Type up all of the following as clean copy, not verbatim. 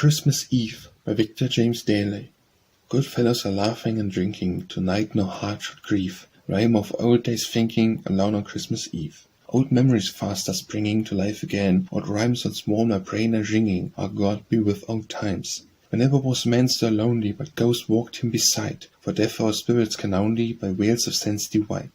Christmas Eve by Victor James Daley. Good fellows are laughing and drinking, tonight no heart should grieve. Rhyme of old days thinking, alone on Christmas Eve. Old memories fast are springing to life again, old rhymes on small my brain are ringing, our God be with old times. Whenever was man so lonely, but ghosts walked him beside, for deaf our spirits can only by wails of sense divide.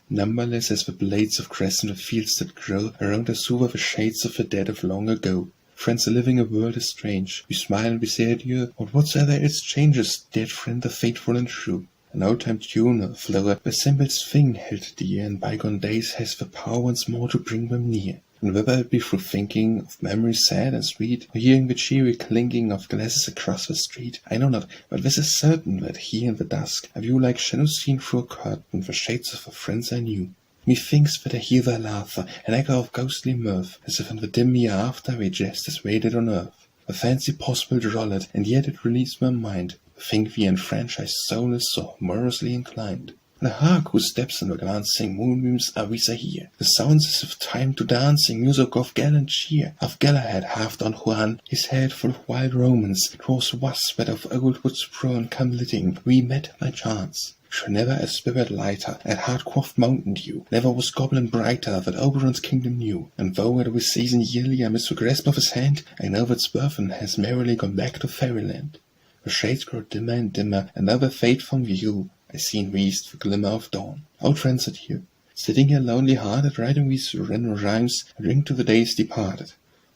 Numberless as the blades of grass in the fields that grow, around us hover the shades of the dead of long ago. Friends are living a world is strange, we smile and we say adieu, but whatsoever else changes, dead friend the faithful and true. An old-time tune or flower, the simple thing held dear, in bygone days has the power once more to bring them near. And whether it be through thinking of memories sad and sweet, or hearing the cheery clinking of glasses across the street, I know not, but this is certain, that here in the dusk I view like shadows seen through a curtain the shades of the friends I knew. Methinks that I hear their laughter, an echo of ghostly mirth, as if in the dim year after we jest as waited on earth. A fancy possible drollet, and yet it relieves my mind, to think the enfranchised soul is so morosely inclined. And hark, whose steps in the glancing moonbeams are we hear, the sounds as of time to dancing, music of gallant cheer. Of Galahad half Don Juan, his head full of wild romance, 'twas was that of old woods prone come litting, we met by chance. Sure never a spirit lighter, at hard-quaffed mountain dew, never was goblin brighter, that Oberon's kingdom knew. And though at this season yearly I miss the grasp of his hand, I know that Serpent has merrily gone back to fairyland. The shades grow dimmer and dimmer, and now they fade from view. I see in the east the glimmer of dawn. Old friends adieu. Sitting here lonely-hearted, writing these random rhymes, and drink to the days departed.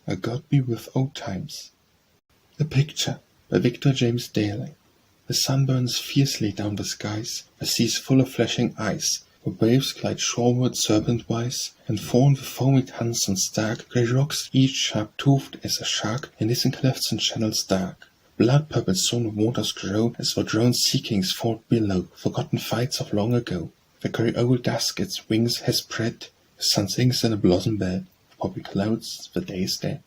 May God be with old times. A Picture by Victor James Daley. The sun burns fiercely down the skies, the sea's full of flashing ice, the waves glide shoreward serpent-wise, and fawn the foamy tongues on stark grey rocks, each sharp-toothed as a shark, and is in clefts and channels dark. Blood-purple soon the waters grow, as for drowned sea kings fought below, forgotten fights of long ago. The grey old dusk its wings has spread, the sun sinks in a blossom bed, of poppy clouds the day is dead.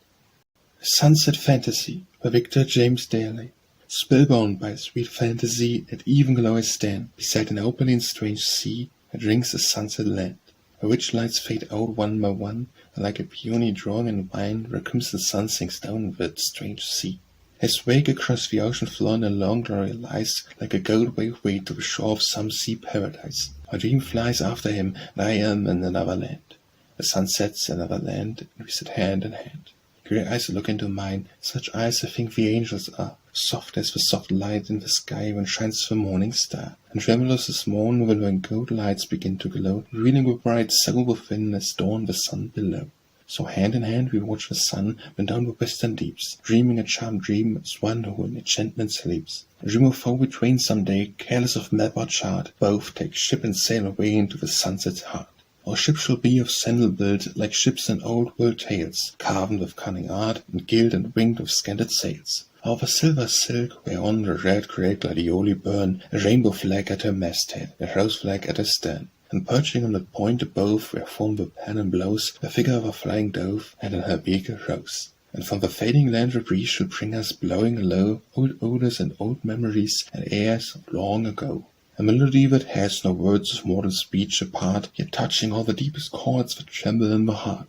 Sunset Fantasy by Victor James Daley. Spellbound by sweet fantasy, at evenglow I stand, beside an open and strange sea, that rings a sunset land. The rich lights fade out one by one, and like a peony drawn in wine, the crimson sun sinks down that strange sea. As wake across the ocean floor in a long glory lies, like a gold wave way to the shore of some sea paradise. My dream flies after him, and I am in another land. The sun sets in another land, and we sit hand in hand. Grey eyes look into mine, such eyes I think the angels are, soft as the soft light in the sky when shines the morning star, and tremulous as morn when gold lights begin to glow, revealing the bright soul within as dawn the sun below. So hand in hand we watch the sun bend down the western deeps, dreaming a charmed dream as one who in enchantment sleeps. A dream of foe between some day, careless of map or chart, both take ship and sail away into the sunset's heart. Our ship shall be of sandal built, like ships in old world tales, carven with cunning art, and gilt and winged with scanted sails. Of a silver silk, whereon the red grey gladioli burn, a rainbow flag at her masthead, a rose flag at her stern. And perching on the point above, where from the pennon blows the figure of a flying dove, and in her beak a rose. And from the fading land the breeze shall bring us blowing low old odors and old memories, and airs of long ago. A melody that has no words of mortal speech apart, yet touching all the deepest chords that tremble in the heart.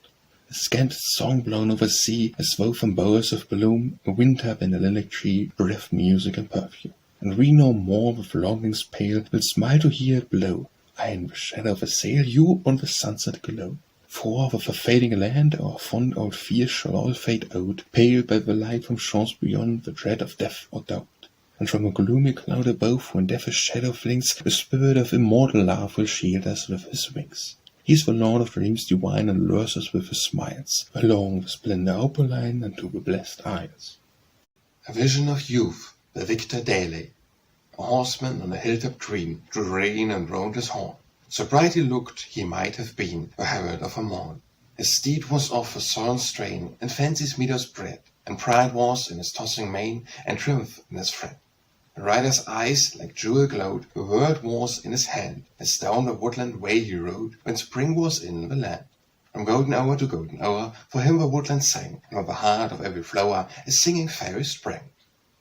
A scant song blown over sea, as though from bowers of bloom, a windtap in a lilac tree breathed music and perfume. And we no more with longings pale will smile to hear it blow. I in the shadow of a sail, you on the sunset glow. For with a fading land our fond old fears shall all fade out, pale by the light from shores beyond the dread of death or doubt. And from a gloomy cloud above, when death's shadow flings, the spirit of immortal love will shield us with his wings. He is the Lord of dreams divine, and lures us with his smiles, along the splendor opaline unto the blessed isles. A Vision of Youth by Victor Daley. A horseman on a hilltop green drew rein and round his horn. So bright he looked, he might have been the herald of a morn. His steed was of a sullen strain, and fancy's meadows bred, and pride was in his tossing mane, and triumph in his fret. The rider's eyes like jewel glowed, the world was in his hand, as down the woodland way he rode, when spring was in the land. From golden hour to golden hour, for him the woodland sang, and from the heart of every flower a singing fairy sprang.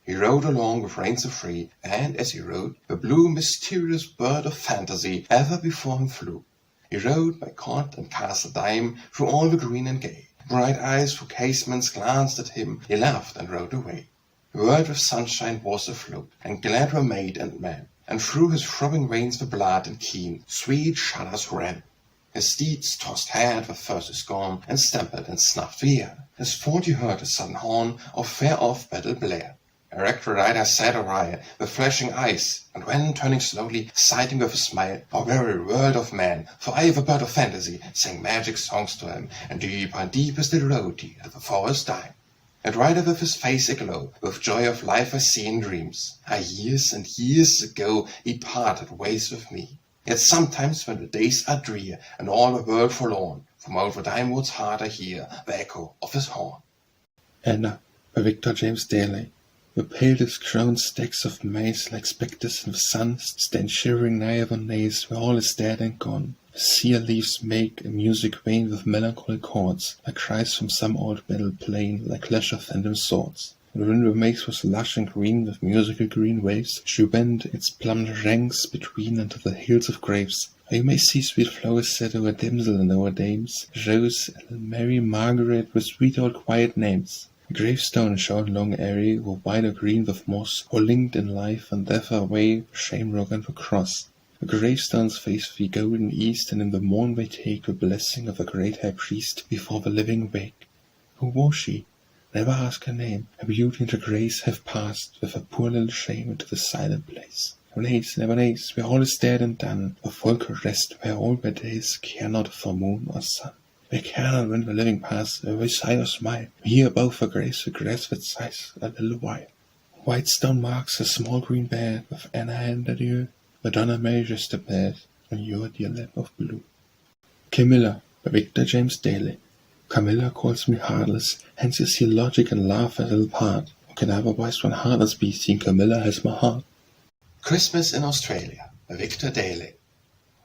He rode along with reins so free, and as he rode, the blue mysterious bird of fantasy ever before him flew. He rode by court and castle dime, through all the green and gay. Bright eyes through casements glanced at him, he laughed and rode away. The world with sunshine was afloat, and glad were maid and man, and through his throbbing veins the blood and keen, sweet shudders ran. His steeds tossed head with thirsty scorn, and stamped and snuffed the air. His fort you heard a sudden horn of far-off battle blare. Erect the rider sat awry, with flashing eyes, and when, turning slowly, sighting with a smile our very world of man, for I, the bird of fantasy, sang magic songs to him, and deep and deepest it rode he at the forest dime. And rider with his face aglow, with joy of life I see in dreams. Years and years ago he parted ways with me. Yet sometimes when the days are drear, and all the world forlorn, from over Dimewood's heart I hear the echo of his horn. Anna, by Victor James Daley. The palest crowned stacks of maize, like spectres in the sun, stand shivering nigh our nays, where all is dead and gone. The sere leaves make a music vain with melancholy chords, like cries from some old battle plain, like clash of phantom swords. And when the maze was lush and green with musical green waves, she went its plumed ranks between unto the hills of graves, where you may see sweet flowers set o'er damsel and o'er dames, Rose, Ellen, Mary, Margaret, with sweet old quiet names. A gravestone shone long airy, or white or green with moss, or linked in life and death away the shamrock and the cross. The gravestones face the golden east, and in the morn they take the blessing of a great high priest before the living wake. Who was she? Never ask her name. Her beauty and her grace have passed with her poor little shame into the silent place. Never nays, where all is dead and done, the folk rest where all their days care not for moon or sun. They care not when the living pass, where they sigh or smile. Here above the grace that sighs a little while. White stone marks a small green bed, with Anna and adieu. Madonna Mary just a bed, on your dear lap of blue. Camilla, by Victor James Daley. Camilla calls me heartless, hence you see logic and laugh a little part. How can otherwise one heartless be, seeing Camilla has my heart? Christmas in Australia, by Victor Daley.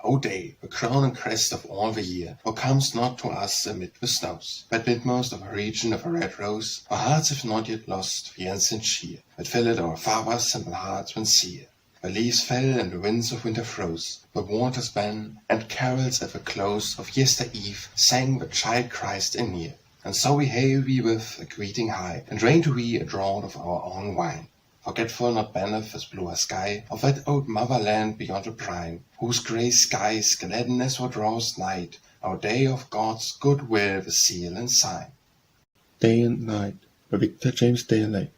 O day, the crown and crest of all the year, thou comest not to us amid the snows, but midmost of a region of a red rose, our hearts have not yet lost the ancient cheer, that filled our fathers' simple hearts when sere. The leaves fell and the winds of winter froze, the waters ban, and carols at the close of yester-eve sang the child Christ anear. And so we hail thee with a greeting high, and drain to thee a draught of our own wine. Forgetful not beneath this bluer sky of that old motherland beyond the brine, whose grey skies gladden as thou drawest night, our day of God's good will the seal and sign. Day and Night, by Victor James Daley.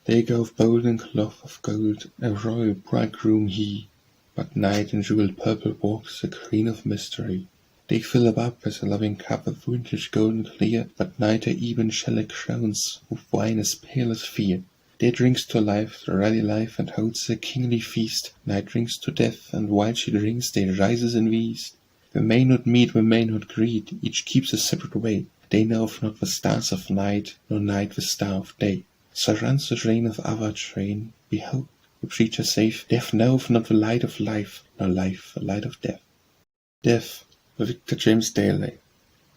Day gove bold in cloth of gold, a royal bridegroom he, but night in jewelled purple walks the queen of mystery. Day filleth up as a loving cup of vintage golden clear, but night her even shellac crowns with wine as pale as fear. Day drinks to life the ruddy life, and holds a kingly feast. Night drinks to death, and while she drinks, day rises in the east. We may not meet, we may not greet, each keeps a separate way. Day knoweth not the stars of night, nor night the star of day. So runs the train of our train. Behold, the preacher saith, Death knoweth not the light of life, nor life the light of death. Death, by Victor James Daley.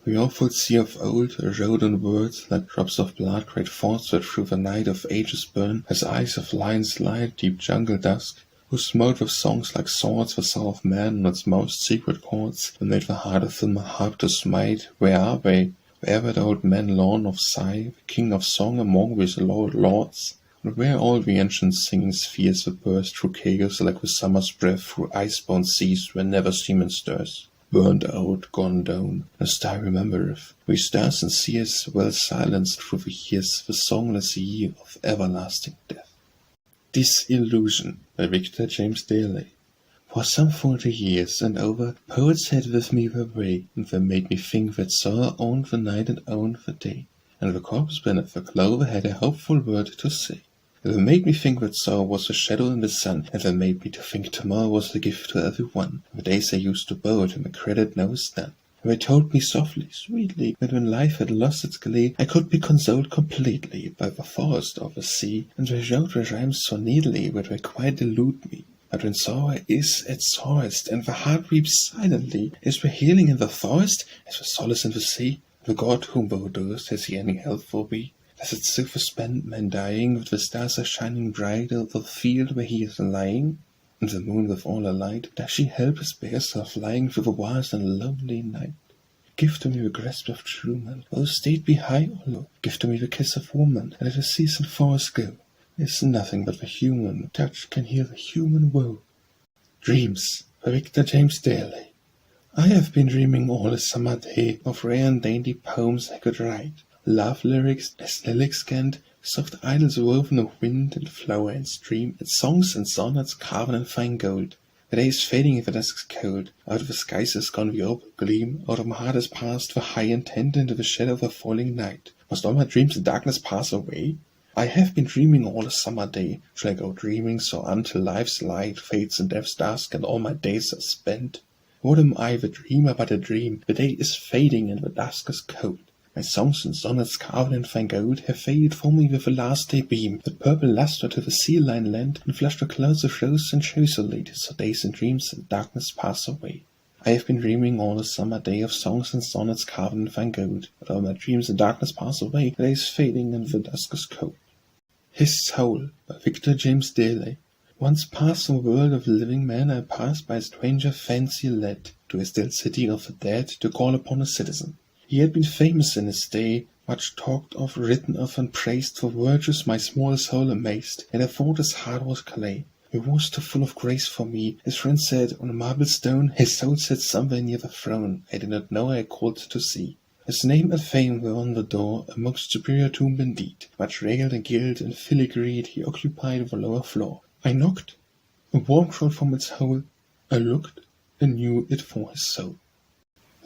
The awful sea of old rode on words like drops of blood, great thoughts that through the night of ages burn, as eyes of lions light deep jungle dusk, who smote with songs like swords the soul of man on its most secret chords, and made the heart of them a harp to smite. Where are they? Where that old man Lorn of Sigh, the king of song among these loyal lords? And where all the ancient singing spheres that burst through chaos like the summer's breath through ice-bound seas where never seaman stirs? Burned out, gone down, as I remembereth, we stars and seers well silenced through the years, the songless year of everlasting death. Disillusion, by Victor James Daley. For some 40 years and over, poets had with me their way, and they made me think that sorrow owned the night and owned the day, and the corpse beneath the clover had a hopeful word to say. They made me think that sorrow was a shadow in the sun, and they made me to think tomorrow was a gift to every one. The days I used to bow to my credit now is done. And they told me softly, sweetly, that when life had lost its glee, I could be consoled completely by the forest or the sea, and they wrote the rhymes so neatly that they quite delude me. But when sorrow is at sorest, and the heart weeps silently, is the healing in the forest, as the solace in the sea? The God whom thou adorest, has he any help for thee? Does it still suspend man dying, with the stars are shining bright o'er the field where he is lying? And the moon with all her light, does she help his bare self lying through the vast and lonely night? Give to me the grasp of true man, whether state be high or low. Give to me the kiss of woman, and let the seas and forests go. is nothing but the human touch can heal the human woe. Dreams by Victor James Daley. I have been dreaming all a summer day of rare and dainty poems I could write, love lyrics as lilac scant, soft idylls woven of wind and flower and stream, and songs and sonnets carven in fine gold. The day is fading, the dusk is cold. Out of the skies is gone the opal gleam. Out of my heart has passed the high intent into the shadow of a falling night. Must all my dreams in darkness pass away? I have been dreaming all a summer day. Shall I go dreaming so until life's light fades in death's dusk and all my days are spent? What am I, the dreamer, but a dream? The day is fading and the dusk is cold. My songs and sonnets carved in fine gold have faded for me with the last day beam, that purple lustre to the sea-line lent, and flushed the clouds of rose and choisolate, so days and dreams and darkness pass away. I have been dreaming all a summer day of songs and sonnets carved in fine gold, but all my dreams and darkness pass away, the day is fading and the dusk is cold. His Soul by Victor James Daley. Once past the world of living men, I passed by a stranger fancy led to a still city of the dead to call upon a citizen. He had been famous in his day, much talked of, written of, and praised for virtues my small soul amazed, and I thought his heart was clay. He was too full of grace for me. His friend said, on a marble stone, his soul sat somewhere near the throne. I did not know I called to see. His name and fame were on the door, a most superior tomb indeed. Much railed and gilt and filigreed, he occupied the lower floor. I knocked. A warm crawled from its hole. I looked, and knew it for his soul.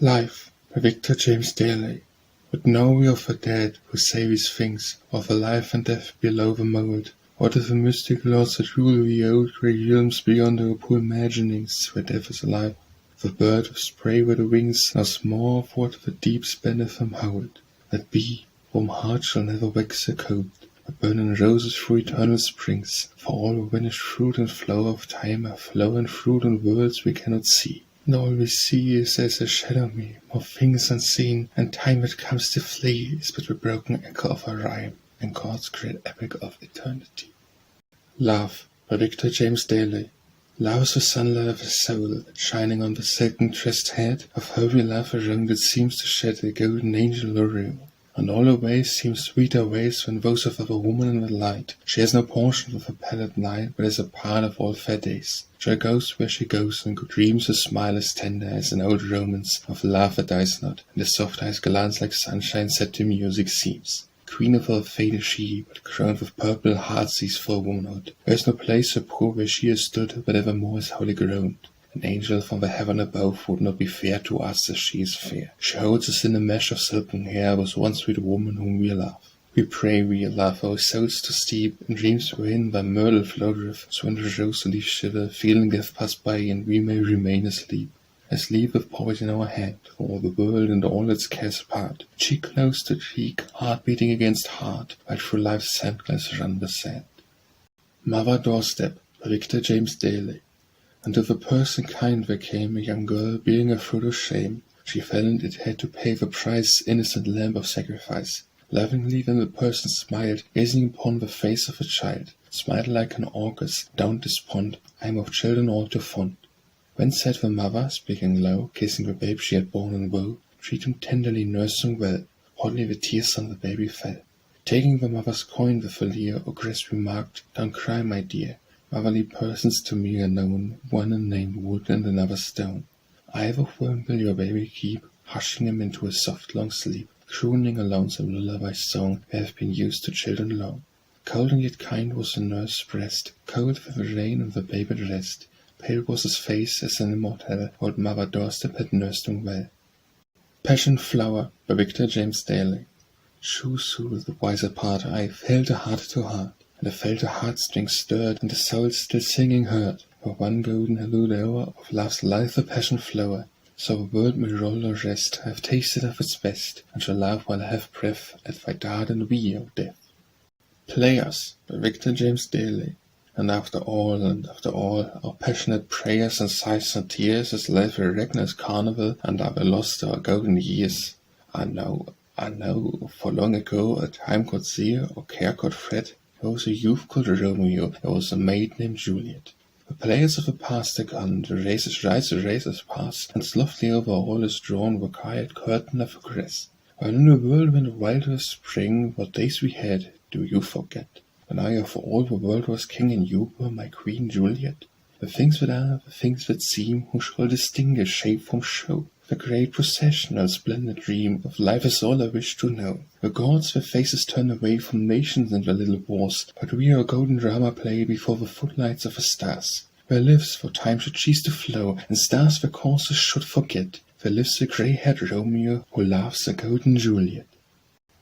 Life by Victor James Daley. What know we of the dead who say these things, of the life and death below the mould? What of the mystic lords that rule the old great realms beyond our poor imaginings, where death is alive? The bird of spray with the wings knows more of what the deep spanneth them hold. That bee, warm heart shall never wax a cold, but burn in roses through eternal springs, for all the vanished fruit and flower of time are flow and fruit in worlds we cannot see. And all we see is as a shadow me, more things unseen, and time that comes to flee is but the broken echo of a rhyme, and God's great epic of eternity. Love by Victor James Daley. Love is the sunlight of a soul, shining on the silken tressed head of holy love around it seems to shed a golden angel aureole. And all her ways seem sweeter ways than those of a woman in the light. She has no portion with a pallid night, but is a part of all fair days. She goes where she goes, and dreams a smile as tender as an old romance of love that dies not, and the soft eyes glance like sunshine set to music seems. Queen of all fate is she, but crowned with purple heart sees for womanhood. There is no place so poor where she has stood, but evermore is wholly grown. An angel from the heaven above would not be fair to us as she is fair. She holds us in a mesh of silken hair, was once with the woman whom we love. We pray we love our souls to steep in dreams wherein by myrtle floateth, so when the rose leaves shiver, feeling death pass by, and we may remain asleep. Asleep with poison in our hand, for all the world and all its cares apart, cheek close to cheek, heart beating against heart, while through life's sandglass run the sand. Mother Doorstep by Victor James Daley. And to the person kind there came a young girl, being a fruit of shame. She felt it had to pay the price, innocent lamb of sacrifice. Lovingly then the person smiled, gazing upon the face of a child. Smiled like an August, down this pond, I am of children all too fond. Then said the mother, speaking low, kissing the babe she had borne in woe, treat him tenderly, nurse him well. Hotly the tears on the baby fell. Taking the mother's coin with a leer, Ogress remarked, don't cry, my dear. Motherly persons to me are known, one in name wood and another stone. I of worm will your baby keep, hushing him into a soft long sleep, crooning a lonesome lullaby song that have been used to children long. Cold and yet kind was the nurse's breast, cold with the rain and the babe at rest. Pale was his face as an immortal, old Mother Doorstep had nursed him well. Passion Flower by Victor James Daley. True soul, the wiser part, I felt a heart to heart. And I felt the heartstrings stirred, and the soul still singing heard, for one golden hallooed hour of love's lithe passion flower. So the world may roll or rest, I have tasted of its best, and shall love while I have breath, at thy dart and wee, O death. Players by Victor James Daley. And after all, our passionate prayers and sighs and tears, as life a reckless carnival, and I have lost our golden years. I know, for long ago a time could sear, or care could fret. There was a youth called Romeo, there was a maid named Juliet. The players of the past are gone, the race is right, the race is past, and softly over all is drawn the quiet curtain of a grass. While in the world went wild with spring, what days we had, do you forget? when I of all the world was king, and you were my queen Juliet. The things that are, the things that seem, who shall distinguish shape from show? The great processional splendid dream of life is all I wish to know. The gods their faces turn away from nations and their little wars, but we our golden drama play before the footlights of the stars. Where lives, for time should cease to flow, and stars their courses should forget, there lives the grey-haired Romeo, who loves the golden Juliet.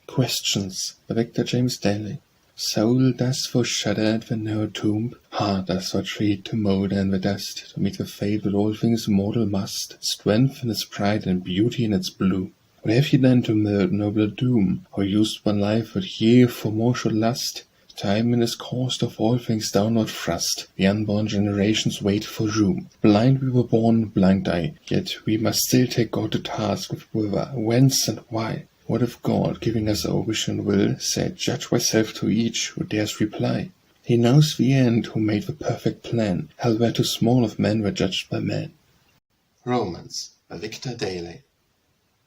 Questions by Victor James Daley. Soul does thou shudder at the narrow tomb, heart does thou treat to moulder in the dust, to meet the fate that all things mortal must, strength in its pride and beauty in its bloom. What have ye done to merit nobler doom, or used one life that ye for more should lust? Time in his course of all things downward thrust, the unborn generations wait for room. Blind we were born, blind die, yet we must still take God to task with whither, whence, and why. What if God, giving us our wish and will, said, "Judge thyself to each who dares reply"? He knows the end, who made the perfect plan. Hell were too small if men were judged by man. Romance by Victor Daley.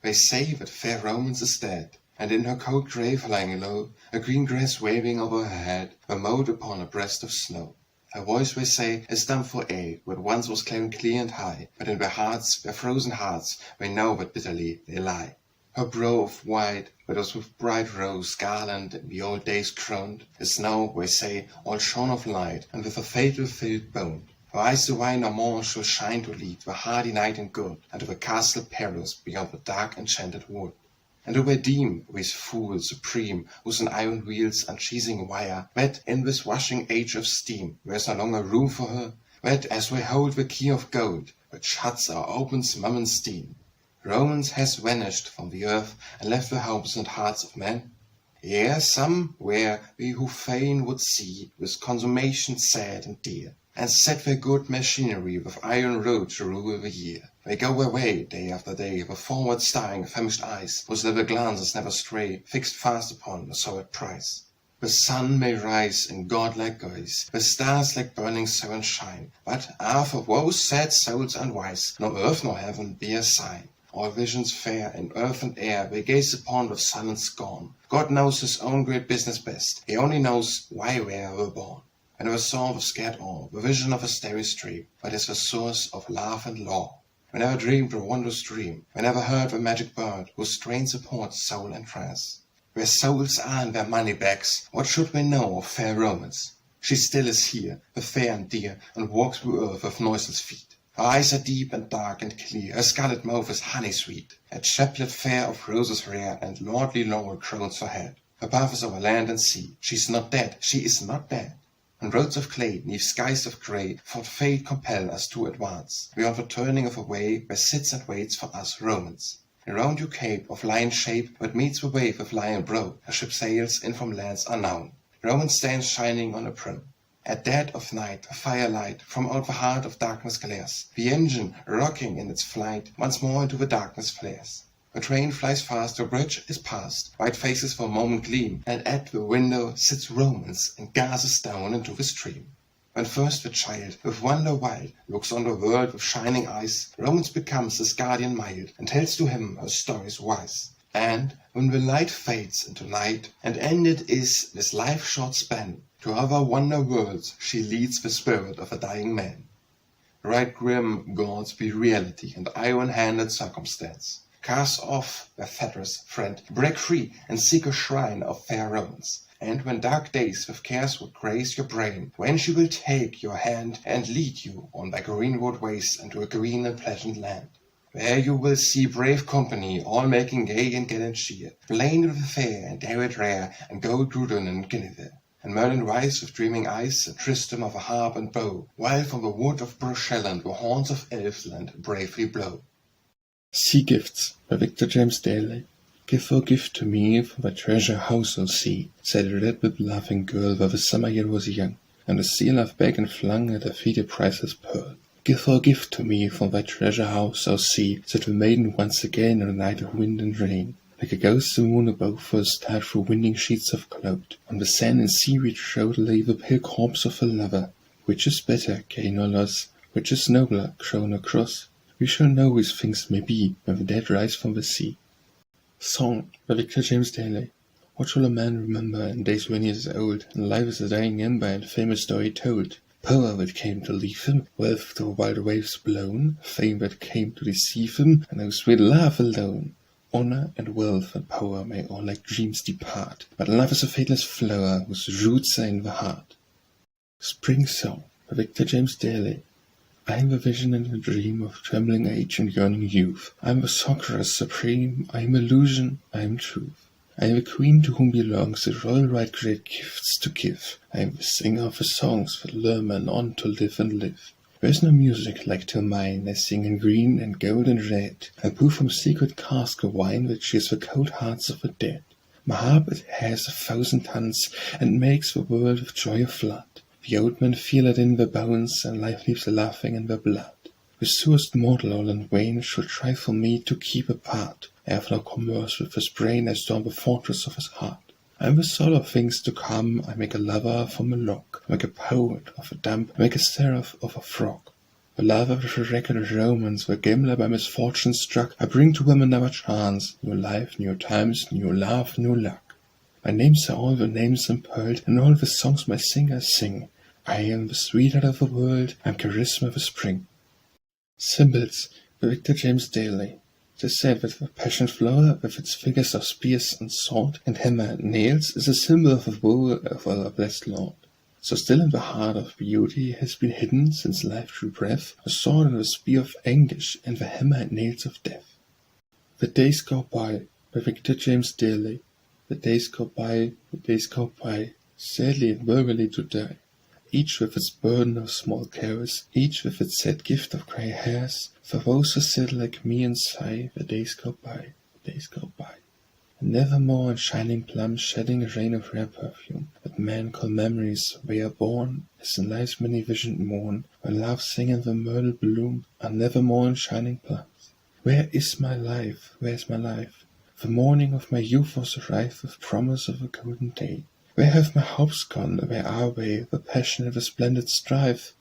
They say that fair Romance is dead, and in her cold grave lying low, a green grass waving over her head, a mote upon a breast of snow. Her voice, they say, is dumb for aye, what once was clear and high, but in their hearts, their frozen hearts, they know that bitterly they lie. Her brow of white, that was with bright rose garland in the old days crowned, is now, they say, all shorn of light, and with a fatal filled bone. Her eyes divine no more shall shine to lead the hardy knight in good, and to the castle perilous beyond the dark enchanted wood. And do they deem, these fools supreme, whose in iron wheels uncheesing wire, that in this rushing age of steam there is no longer room for her, that as we hold the key of gold, which shuts or opens Mammon's steam, Romance has vanished from the earth and left the homes and hearts of men? Yea, somewhere we who fain would see with consummation sad and dear, and set their good machinery with iron road to rule the year. They go their way day after day, with forward staring famished eyes, whose level glances never stray, fixed fast upon the solid prize. The sun may rise in godlike guise, the stars like burning serpents shine, but for woe's sad souls unwise, nor earth nor heaven be a sign. All visions fair in earth and air they gaze upon with silent scorn. God knows his own great business best, he only knows why we were born. I never saw with scared awe the vision of a starry stream, but is the source of love and law. We never dreamed a wondrous dream, we never heard the magic bird whose strain supports soul and trance. Where souls are in their money bags, what should we know of fair Romance? She still is here, the fair and dear, and walks through earth with noiseless feet. Her eyes are deep and dark and clear, her scarlet mouth is honey sweet. A chaplet fair of roses rare, and lordly laurel crowns her head. Her path is over land and sea, she's not dead, she is not dead. On roads of clay, 'neath skies of grey, thought fate compel us to advance, beyond the turning of a way where sits and waits for us Romance. Around you cape of lion shape, that meets the wave with lion brow, her ship sails in from lands unknown. Romance stands shining on a prow. At dead of night, a firelight from out the heart of darkness glares. The engine, rocking in its flight, once more into the darkness flares. The train flies fast, the bridge is past, white faces for a moment gleam, and at the window sits Romance and gazes down into the stream. When first the child, with wonder wild, looks on the world with shining eyes, Romance becomes his guardian mild, and tells to him her stories wise. And when the light fades into night, and ended is this life-short span, to other wonder worlds she leads the spirit of a dying man. Right grim gods be reality and iron-handed circumstance. Cast off their fetters, friend, break free, and seek a shrine of fair Romance. And when dark days with cares would graze your brain, when she will take your hand and lead you on by greenwood ways into a green and pleasant land. There you will see brave company, all making gay and gallant cheer, blamed with fair and David rare, and gold Grudon and Guinevere. And Merlin rides with dreaming eyes, and Tristram of a harp and bow, while from the wood of Brochelland the horns of Elfland bravely blow. Sea Gifts by Victor James Daley. Give a gift to me from thy treasure house, O sea, said a red-lipped laughing girl, while the summer year was young, and the sea laughed back and flung at her feet a priceless pearl. Give a gift to me from thy treasure house, O sea, said the maiden once again on a night of wind and rain. Like a ghost the moon above us stared through winding sheets of cloud. On the sand and seaweed shroud lay the pale corpse of a lover. Which is better, gain or loss? Which is nobler, crown or cross? We shall know as things may be when the dead rise from the sea. Song by Victor James Daley. What shall a man remember in days when he is old, and life is a dying ember and famous story told? Power that came to leave him, wealth through wild waves blown, fame that came to deceive him, and no sweet love alone. Honor and wealth and power may all like dreams depart, but love is a fadeless flower whose roots are in the heart. Spring Song by Victor James Daley. I am the vision and the dream of trembling age and yearning youth. I am the sorceress supreme, I am illusion, I am truth. I am the queen to whom belongs the royal right great gifts to give. I am the singer of the songs that lure men on to live and live. There is no music like to mine, I sing in green and gold and red, and pour from secret cask a wine that cheers the cold hearts of the dead. My harp it has 1,000 tons, and makes the world with joy a flood. The old men feel it in their bones, and life leaves laughing in their blood. The surest mortal all in vain should try for me to keep apart. I have no commerce with his brain, I storm the fortress of his heart. I am the soul of things to come, I make a lover from a log, I make a poet of a dump, I make a seraph of a frog. The lover of a record romance, where Camilla by misfortune struck, I bring to them another chance, new life, new times, new love, new luck. My names are all the names impearled, and all the songs my singers sing. I am the sweetheart of the world, I am charisma of the spring. Symbols by Victor James Daley. It is said that the passion flower, with its figures of spears and sword, and hammer and nails, is a symbol of the woe of our blessed Lord. So still in the heart of beauty has been hidden, since life drew breath, the sword and the spear of anguish, and the hammer and nails of death. The days go by Victor James Daley. The days go by, sadly and verbally to die. Each with its burden of small cares, each with its sad gift of grey hairs. For those who sit like me and sigh, the days go by, And nevermore in shining plums, shedding a rain of rare perfume, that men call memories, they are born, as in life's many visioned morn, when love sing in the myrtle bloom, are nevermore in shining plums. Where is my life? Where is my life? The morning of my youth was rife with promise of a golden day. Where have my hopes gone? Where are they, the passion and the splendid strife?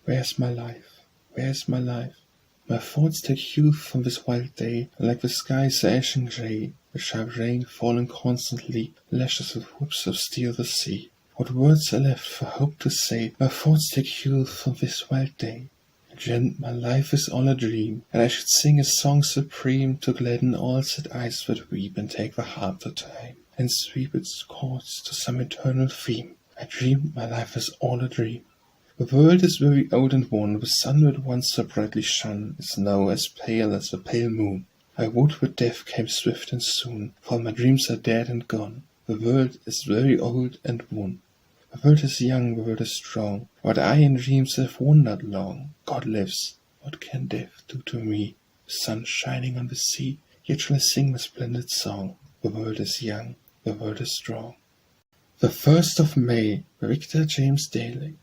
Where is my life? Where is my life? My thoughts take youth from this wild day, and like the skies ashen grey, the sharp rain falling constantly lashes with whips of steel the sea. What words are left for hope to say? My thoughts take youth from this wild day. And yet my life is all a dream, and I should sing a song supreme to gladden all sad eyes that weep, and take the harp to time, and sweep its chords to some eternal theme. I dream my life is all a dream. The world is very old and worn, the sun that once so brightly shone is now as pale as the pale moon. I would that death came swift and soon, for my dreams are dead and gone. The world is very old and worn. The world is young, the world is strong, what I in dreams have wondered long. God lives, what can death do to me? The sun shining on the sea, yet shall I sing my splendid song. The world is young, the world is strong. The 1st of May by Victor James Daley.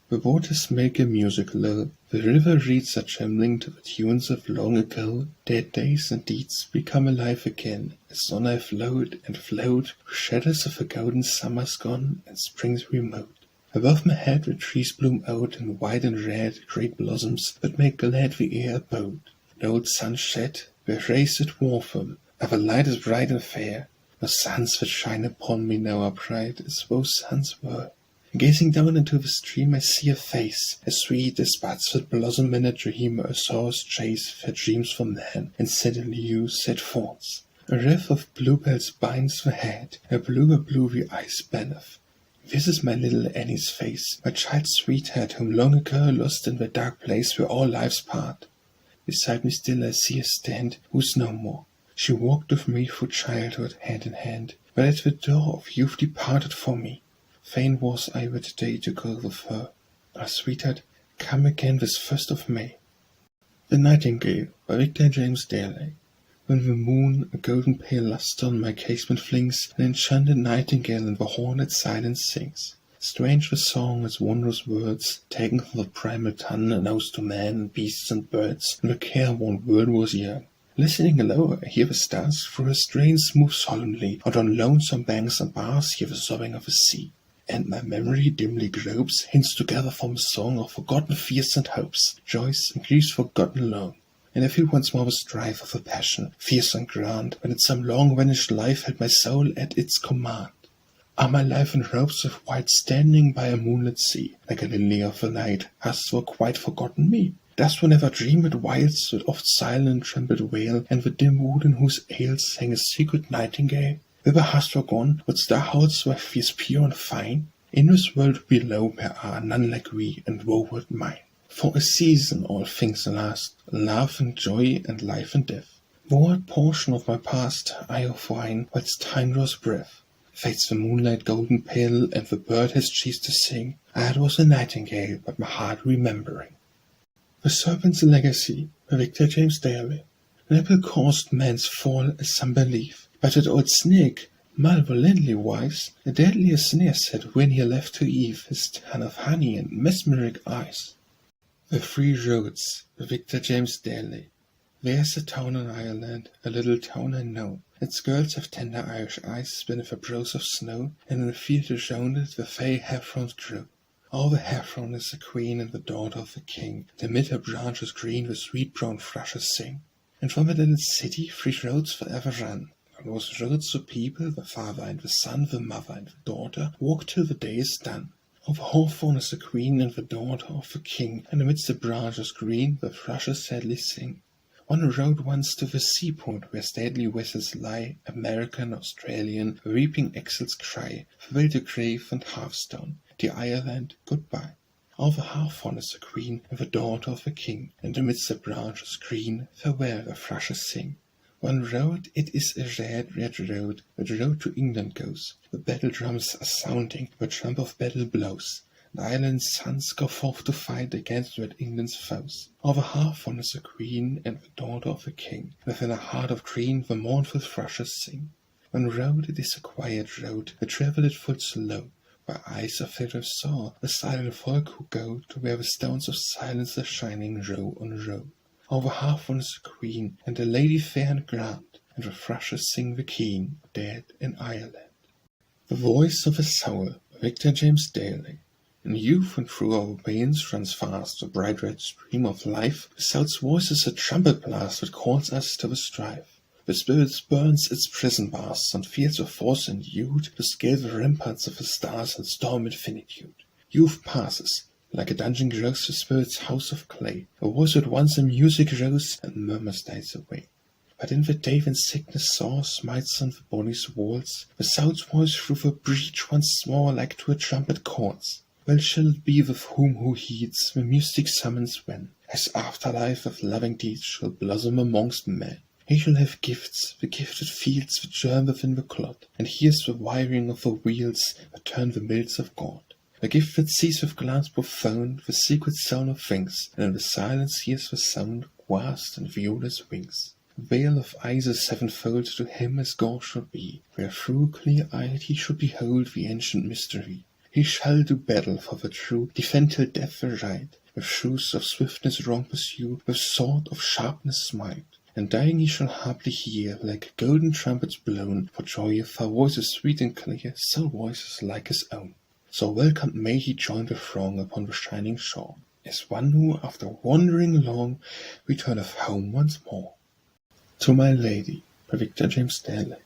The waters make a music low, the river reeds are trembling to the tunes of long ago. Dead days and deeds become alive again, as on I flowed and flowed, through shadows of a golden summers gone, and springs remote. Above my head the trees bloom out in white and red, great blossoms that make glad the air abode. The old sun shed, where rays that warm them, and the light is bright and fair. The suns that shine upon me now are bright, as those suns were. Gazing down into the stream, I see a face, as sweet as buds that blossom in a dream, a source chase fair dreams for man, and steadily use sad thoughts. A wreath of bluebells binds the head, a bluer blue the eyes banneth. This is my little Annie's face, my child's sweetheart, whom long ago lost in the dark place where all lives part. Beside me still I see her stand, who's no more. She walked with me through childhood, hand in hand, but at the door of youth departed for me. Fain was I that day to go with her. Ah, sweetheart, come again this 1st of May. The Nightingale by Victor James Daley. When the moon a golden pale lustre on my casement flings, an enchanted nightingale in the horned silence sings. Strange the song, its wondrous words, taken from the primal tongue, announced to man and beasts and birds, when the careworn world was young. Listening low, I hear the stars through her strains move solemnly, and on lonesome banks and bars hear the sobbing of the sea. And my memory dimly gropes hints together from a song of forgotten fears and hopes, joys and griefs forgotten long. and I feel once more the strife of a passion, fierce and grand, when in some long-vanished life held my soul at its command. Ah, my life in robes of white, standing by a moonlit sea, like a lily of the night, hast thou quite forgotten me? Dost thou never dream with wilds, with oft silent trembled wail, and the dim wood in whose aisles sang a secret nightingale? Whither hast thou gone? Wouldst thou hold thy fears pure and fine? In this world below there are none like we, and woe were mine. For a season all things last, love and joy and life and death. What portion of my past, I of thine, whilst time draws breath? Fades the moonlight golden pale, and the bird has ceased to sing. Ah, it was a nightingale, but my heart remembering. The Serpent's legacy, by Victor James Daley. An apple caused man's fall, as some believe, but that old snake, malevolently wise, a deadlier snare set when he left to Eve his ton of honey and mesmeric eyes. The Three Roads, by Victor James Daley. There's a town in Ireland, a little town I know. Its girls have tender Irish eyes beneath a brose of snow, and in the field around it the fair hawthorns grow. All the hawthorn is a queen and the daughter of a king, and amid her branches green the sweet brown thrushes sing. And from a little city 3 roads forever run. On those roads the people, the father and the son, the mother and the daughter, walk till the day is done. Of the hawthorn is the queen and the daughter of the king, and amidst the branches green the thrushes sadly sing. One rode once to the seaport where stately vessels lie, American, Australian, the reaping axles cry, farewell to grave and hearthstone, dear Ireland, goodbye. All the hawthorn is the queen and the daughter of the king, and amidst the branches green, farewell the thrushes sing. One road, it is a red, red road, the road to England goes. The battle drums are sounding, the trump of battle blows. And Ireland's sons go forth to fight against red England's foes. All the hawthorn is the queen and the daughter of the king. Within a heart of green the mournful thrushes sing. One road, it is a quiet road, we travel it full slow. Where eyes are filled with saw, the silent folk who go to where the stones of silence are shining row on row. All the hawthorn is the queen, and the lady fair and grand, and the thrushes sing the keen, dead in Ireland. The Voice of a Soul, by Victor James Daley. In youth and through our veins runs fast the bright red stream of life. Without voice is a trumpet blast that calls us to the strife. The spirit burns its prison bars, and feels of force and youth to scale the ramparts of the stars and storm infinitude. Youth passes, like a dungeon grows the spirit's house of clay. A voice that once in music rose, and murmurs dies away. But in the day when sickness sore smites on the body's walls, the sound's voice through the breach once more like to a trumpet calls. Well shall it be with who heeds the mystic summons when, as afterlife of loving deeds shall blossom amongst men. He shall have gifts, the gifted fields that germ within the clod, and hears the wiring of the wheels that turn the mills of God. The gift that sees with glance profound the secret sound of things, and in the silence hears the sound of vast and viewless wings. The veil of Isis sevenfold to him as God should be, where through clear-eyed he should behold the ancient mystery. He shall do battle for the true, defend till death the right, with shoes of swiftness wrong pursue, with sword of sharpness smite. And dying he shall haply hear, like golden trumpets blown, for joy of our voices sweet and clear, soul voices like his own. So welcomed may he join the throng upon the shining shore, as one who, after wandering long, returneth home once more. To My Lady, by Victor James Daley.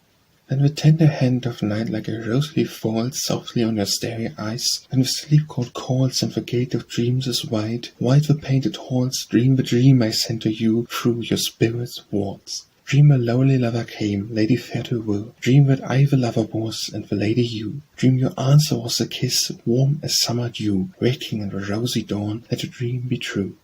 Then the tender hand of night like a rose leaf falls softly on your starry eyes, and the sleep-cold calls, and the gate of dreams is wide, wide the painted halls, dream the dream I sent to you through your spirit's walls. Dream a lowly lover came, lady fair to woo, dream that I the lover was, and the lady you. Dream your answer was a kiss, warm as summer dew, waking in the rosy dawn, let the dream be true.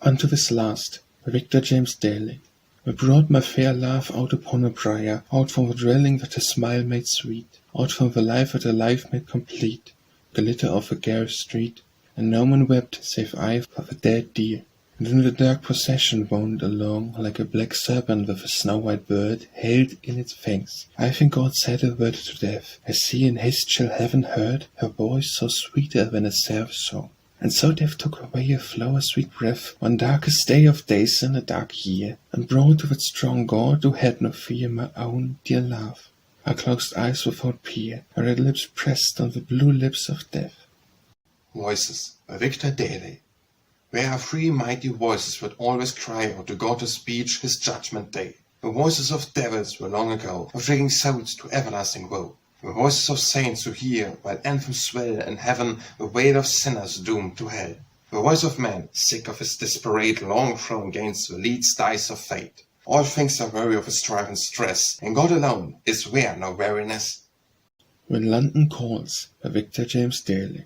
Unto this last, by Victor James Daley. I brought my fair love out upon a briar, out from the dwelling that a smile made sweet, out from the life that a life made complete, glitter of a garish street, and no man wept save I for the dead dear. And in the dark procession wound along, like a black serpent with a snow-white bird held in its fangs. I think God said a word to death, as he in haste shall heaven heard her voice so sweeter than a seraph's song. And so death took away a flower's sweet breath, one darkest day of days in a dark year, and brought to that strong God who had no fear my own dear love. Her closed eyes without peer, her red lips pressed on the blue lips of death. Voices by Victor Daley. Where are three mighty voices that always cry out to God to speech his judgment day? The voices of devils were long ago, of dragging souls to everlasting woe. The voices of saints who hear, while anthems swell in heaven, the wail of sinners doomed to hell. The voice of man, sick of his desperate, long thrown gains, the leads dice of fate. All things are weary of his strife and stress, and God alone is where no weariness. When London Calls by Victor James Daley.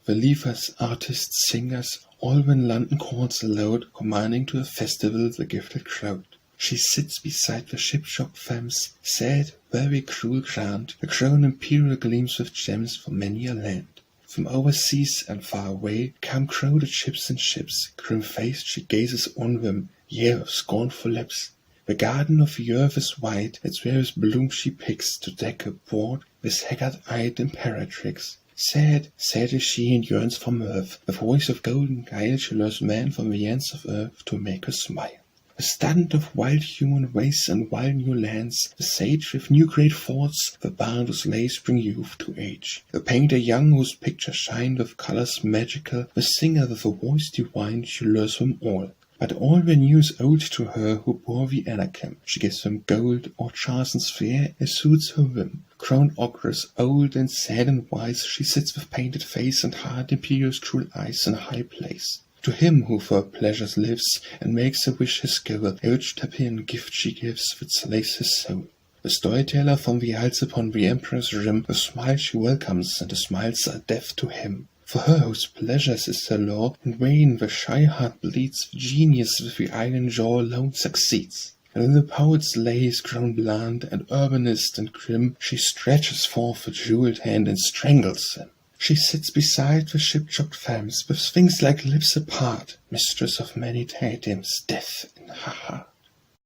Believers, artists, singers, all when London calls aloud, commanding to a festival the gifted crowd. She sits beside the ship-shocked femmes, sad, very cruel grand, the crown imperial gleams with gems from many a land. From overseas and far away come crowded ships and ships, grim-faced she gazes on them, yea, with scornful lips. The garden of the earth is white, its rarest bloom she picks to deck a board with haggard-eyed imperatrix. Sad, sad is she and yearns for mirth, the voice of golden guile she lures man from the ends of earth to make her smile. The student of wild human ways and wild new lands, the sage with new great thoughts, the bard whose lays bring youth to age. The painter young whose pictures shine with colours magical, the singer with a voice divine, she lures them all. But all their news owed to her who bore the anakim. She gives them gold or charsons fair as suits her whim. Crowned ogress, old and sad and wise, she sits with painted face and hard imperious cruel eyes in a high place. To him who for her pleasures lives and makes a wish his skill, each Tapian gift she gives that slays his soul. The storyteller from the Alps upon the emperor's rim, the smile she welcomes, and the smiles are deaf to him. For her whose pleasures is her law, in vain the shy heart bleeds, the genius with the iron jaw alone succeeds. And when the poet's lay is grown bland, and urbanist and grim, she stretches forth a jeweled hand and strangles him. She sits beside the ship-shocked femmes, with sphinx-like lips apart, mistress of many diadems, death and ha-ha.